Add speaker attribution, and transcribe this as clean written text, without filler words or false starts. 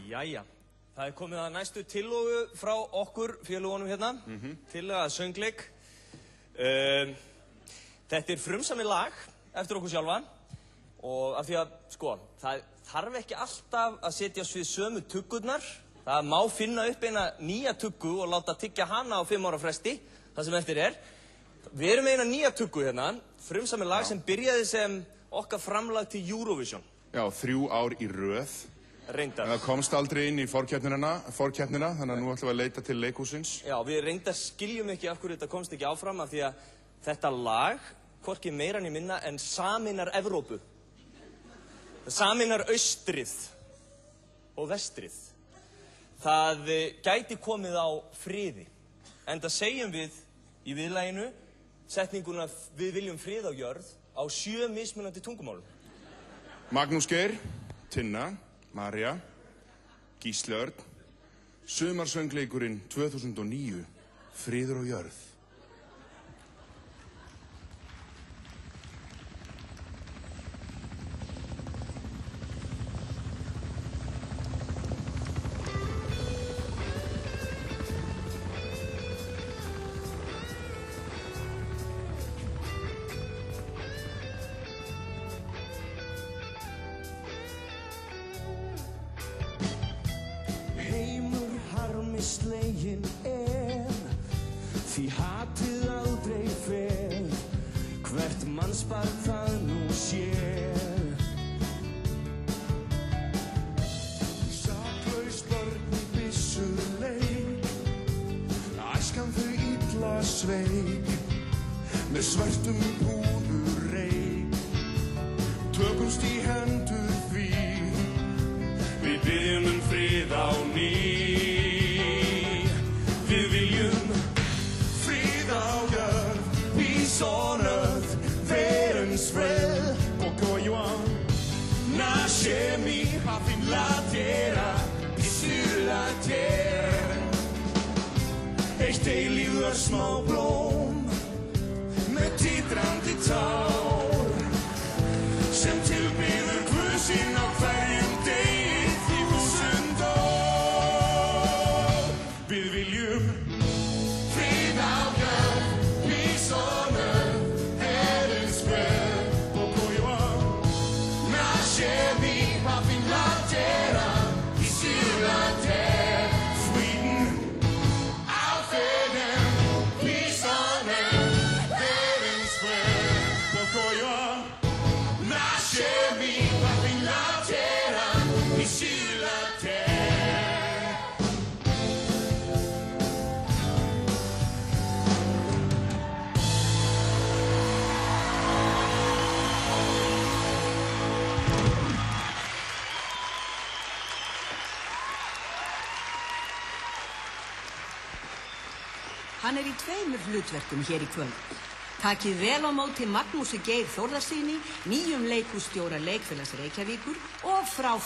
Speaker 1: Jæja, það komið að næstu tillögu frá okkur félagunum hérna, tillaga að söngleik. Þetta frumsamið lag eftir okkur sjálfa og af því að, sko, það þarf ekki alltaf að setja svið sömu tuggurnar. Það má finna upp eina nýja tuggu og láta tyggja hana á 5 ára fresti, það sem eftir er. Við erum með eina nýja tuggu hérna, frumsamið lag sem byrjaði sem okkar framlag til Eurovision.
Speaker 2: Já, 3 ár í röð.
Speaker 1: Reyndar.
Speaker 2: En það komst aldrei inn í forkeppnina, þannig að nú ætlum við að leita til leikhúsins.
Speaker 1: Já, við reyndar skiljum ekki af hverju þetta komst ekki áfram af því að þetta lag, hvorki meira né minna en sameinar Evrópu. Það sameinar austrið og vestrið. Það gæti komið á friði. Enda segjum við í viðlaginu setninguna við viljum frið á jörð á 7 mismunandi tungumálum.
Speaker 2: Magnús Geir, Tinna, María, Gísli Örn, sumarsöngleikurinn 2009, Friður á jörð.
Speaker 3: Slegin því hatið aldrei fer hvert mannsbarn það nú sér saklaus börn í byssuleik æskan þau illa sveik með svörtum púðurreik tökumst í hendur því við biðjum frið á ný. Við viljum frið á jörð, peace on earth, världens fred. Pokojuan, nasze mi hafin latera, isulater. Eitt eilífur smá blóm, með titrandi tár, sem tilbyður Guð sinn á hverjum degi því 1000 ár. Við viljum frið á jörð, peace on earth, världens fred. Pokojuan, nasze mi hafin latera, isulater. Sweden, auf Erden, peace on earth, världens fred. Pokojuan, nasze mi hafin latera, isulater.
Speaker 4: Hann í 2 hlutverkum hér í kvöld. Takið vel á móti Magnúsi Geir Þórðarsyni, nýjum leikhússtjóra Leikfélags Reykjavíkur og fráfarandi